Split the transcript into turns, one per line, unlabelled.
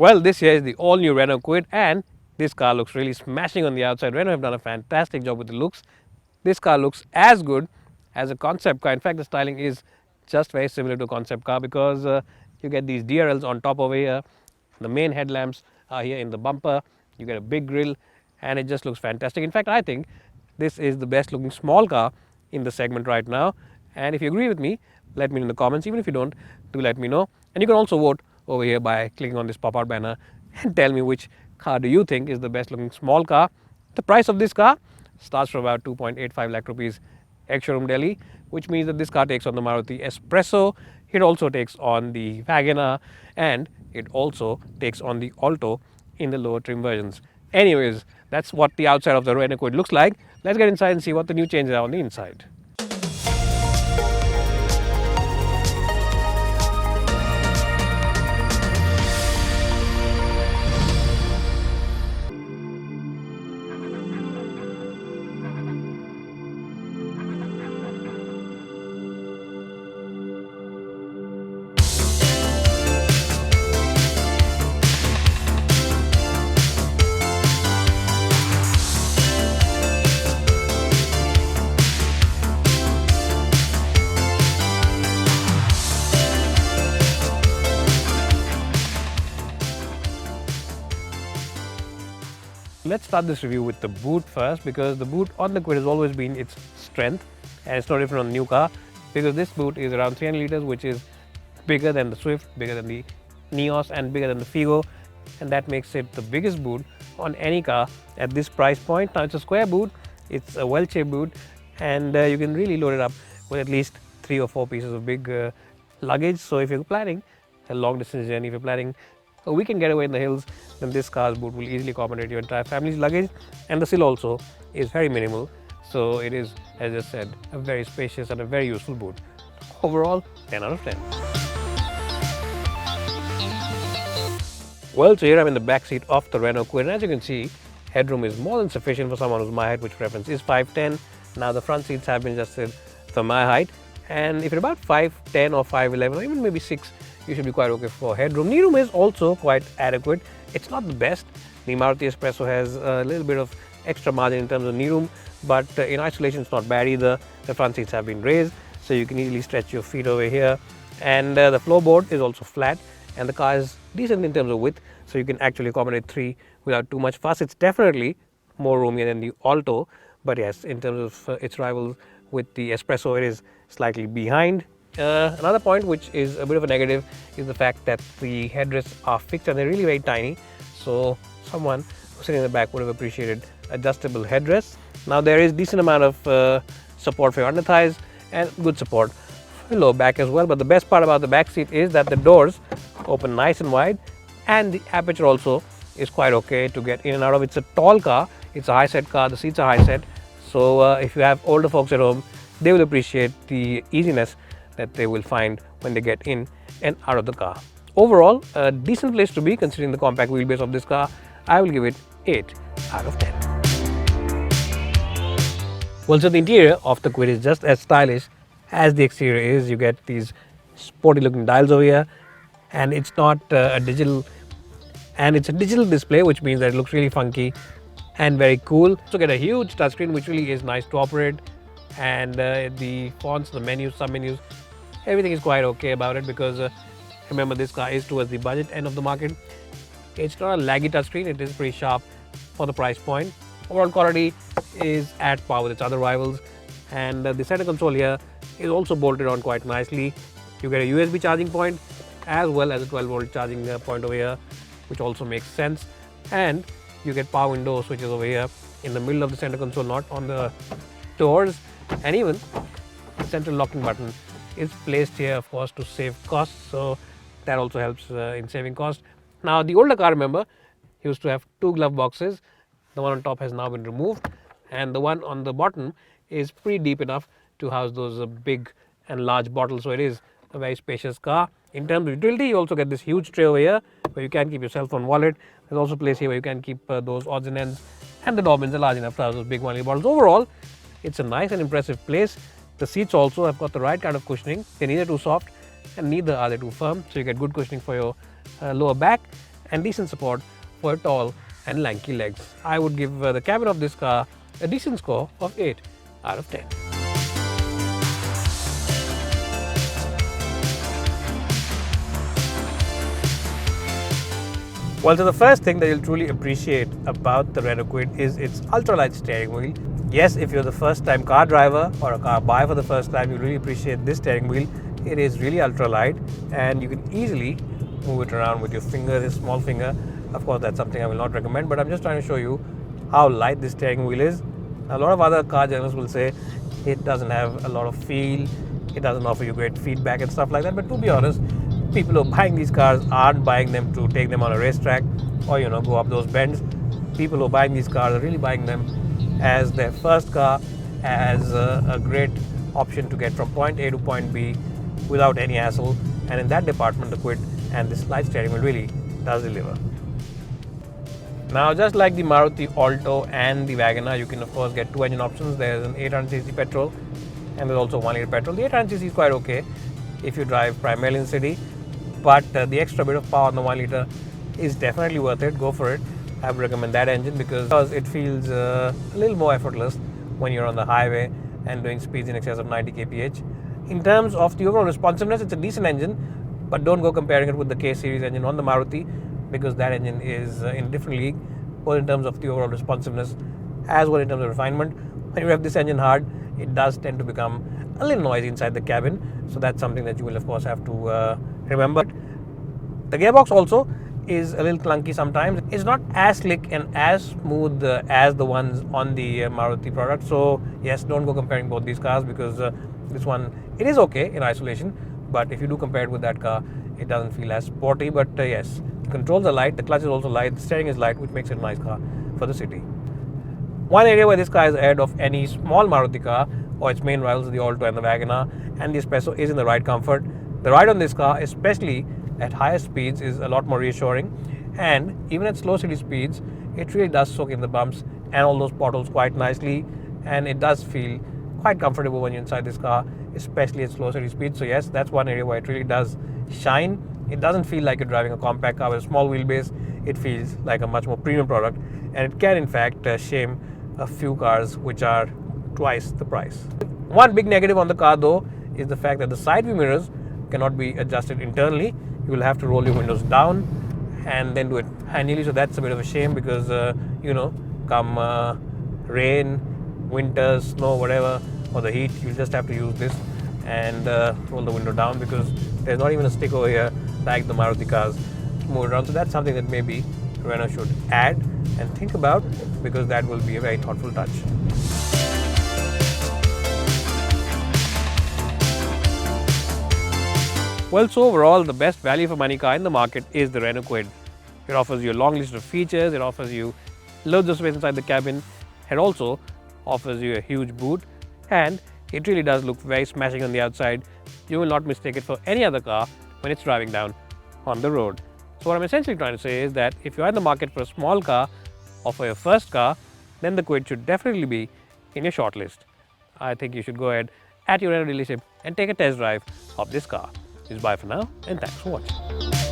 Well, this here is the all-new Renault Kwid, and this car looks really smashing on the outside. Renault have done a fantastic job with the looks. This car looks as good as a concept car. In fact, the styling is just very similar to a concept car because you get these DRLs on top over here. The main headlamps are here in the bumper. You get a big grille, and it just looks fantastic. In fact, I think this is the best looking small car in the segment right now. And if you agree with me, let me know in the comments. Even if you don't, do let me know. And you can also vote over here by clicking on this pop-out banner and tell me which car do you think is the best looking small car. The price of this car starts from about 2.85 lakh rupees ex-showroom Delhi, which means that this car takes on the Maruti Espresso. It also takes on the WagonR, and it also takes on the Alto in the lower trim versions. Anyways, that's what the outside of the Renault Kwid looks like. Let's get inside and see what the new changes are on the inside. Let's start this review with the boot first, because the boot on the Kwid has always been its strength, and it's no different on the new car because this boot is around 300 liters, which is bigger than the Swift, bigger than the Neos, and bigger than the Figo, and that makes it the biggest boot on any car at this price point. Now, it's a square boot, it's a well-shaped boot, and you can really load it up with at least 3 or 4 pieces of big luggage. So if you're planning a long distance journey, if you're planning a weekend getaway in the hills, then this car's boot will easily accommodate your entire family's luggage. And the sill also is very minimal, so it is, as I said, a very spacious and a very useful boot. Overall, 10 out of 10. Well, so here I'm in the back seat of the Renault Kwid, and as you can see, headroom is more than sufficient for someone who's my height, which preference is 5'10". Now the front seats have been adjusted for my height, and if you're about 5'10" or 5'11", or even maybe 6, you should be quite okay for headroom. Knee room is also quite adequate. It's not the best. The Maruti Espresso has a little bit of extra margin in terms of knee room, but in isolation it's not bad either. The front seats have been raised, so you can easily stretch your feet over here, and the floorboard is also flat, and the car is decent in terms of width, so you can actually accommodate 3 without too much fuss. It's definitely more roomy than the Alto, but yes, in terms of its rivals with the Espresso, it is slightly behind. Another point which is a bit of a negative is the fact that the headrests are fixed and they're really very tiny, so someone who's sitting in the back would have appreciated adjustable headrests. Now there is decent amount of support for your under thighs and good support for your lower back as well, but the best part about the back seat is that the doors open nice and wide, and the aperture also is quite okay to get in and out of. It's a tall car, it's a high set car, the seats are high set, so if you have older folks at home, they will appreciate the easiness that they will find when they get in and out of the car. Overall, a decent place to be considering the compact wheelbase of this car. I will give it 8 out of 10. Well, so the interior of the Kwid is just as stylish as the exterior is. You get these sporty looking dials over here, and it's not a digital, and it's a digital display, which means that it looks really funky and very cool. So get a huge touchscreen, which really is nice to operate, and the fonts, the menus, sub menus, everything is quite okay about it, because remember, this car is towards the budget end of the market. It's not a laggy touchscreen, it is pretty sharp for the price point. Overall quality is at par with its other rivals, and the center console here is also bolted on quite nicely. You get a USB charging point as well as a 12-volt charging point over here, which also makes sense, and you get power window switches over here in the middle of the center console, not on the doors, and even the central locking button is placed here, of course, to save costs, so that also helps in saving cost. Now, the older car, remember, used to have 2 glove boxes. The one on top has now been removed, and the one on the bottom is pretty deep enough to house those big and large bottles, so it is a very spacious car. In terms of utility, you also get this huge tray over here where you can keep your cell phone, wallet. There's also a place here where you can keep those odds and ends, and the door bins are large enough to house those big 1 litre bottles. Overall, it's a nice and impressive place. The seats also have got the right kind of cushioning. They're neither too soft and neither are they too firm, so you get good cushioning for your lower back. and decent support for tall and lanky legs. I would give the cabin of this car a decent score of 8 out of 10. Well, so the first thing that you'll truly appreciate about the Renault Kwid is its ultralight steering wheel. Yes, if you're the first time car driver or a car buyer for the first time, you really appreciate this steering wheel. It is really ultralight and you can easily move it around with your finger, this small finger. Of course, that's something I will not recommend, but I'm just trying to show you how light this steering wheel is. A lot of other car journalists will say it doesn't have a lot of feel, it doesn't offer you great feedback and stuff like that, but to be honest, people who are buying these cars aren't buying them to take them on a racetrack or go up those bends. People who are buying these cars are really buying them as their first car, as a great option to get from point A to point B without any hassle, and in that department the Kwid and this light steering wheel really does deliver. Now, just like the Maruti Alto and the WagonR, you can of course get two engine options. There's an 800cc petrol and there's also 1 litre petrol. The 800cc is quite okay if you drive primarily in the city, but the extra bit of power on the 1 litre is definitely worth it. Go for it. I would recommend that engine because it feels a little more effortless when you're on the highway and doing speeds in excess of 90 kph. In terms of the overall responsiveness, it's a decent engine, but don't go comparing it with the K series engine on the Maruti, because that engine is in a different league, both in terms of the overall responsiveness as well in terms of refinement. When you have this engine hard, it does tend to become a little noisy inside the cabin, so that's something that you will of course have to remember. The gearbox also is a little clunky sometimes. It's not as slick and as smooth as the ones on the Maruti product, so yes, don't go comparing both these cars, because this one, it is okay in isolation, but if you do compare it with that car, it doesn't feel as sporty. But yes, the controls are light, the clutch is also light, the steering is light, which makes it a nice car for the city. One area where this car is ahead of any small Maruti car or its main rivals, the Alto and the WagonR and the Spresso, is in the ride comfort. The ride on this car, especially at higher speeds, is a lot more reassuring, and even at slow city speeds, it really does soak in the bumps and all those potholes quite nicely, and it does feel quite comfortable when you're inside this car, especially at slow city speeds. So yes, that's one area where it really does shine. It doesn't feel like you're driving a compact car with a small wheelbase. It feels like a much more premium product, and it can in fact shame a few cars which are twice the price. One big negative on the car though is the fact that the side view mirrors cannot be adjusted internally. You will have to roll your windows down and then do it manually, so that's a bit of a shame, because come rain, winter, snow, whatever, or the heat, you'll just have to use this and roll the window down, because there's not even a stick over here like the Maruti cars to move around. So that's something that maybe Renault should add and think about, because that will be a very thoughtful touch. Well, so overall, the best value for money car in the market is the Renault Kwid. It offers you a long list of features, it offers you loads of space inside the cabin, it also offers you a huge boot, and it really does look very smashing on the outside. You will not mistake it for any other car when it's driving down on the road. So what I'm essentially trying to say is that if you are in the market for a small car or for your first car, then the Kwid should definitely be in your shortlist. I think you should go ahead at your Renault dealership and take a test drive of this car. Bye for now, and thanks for watching.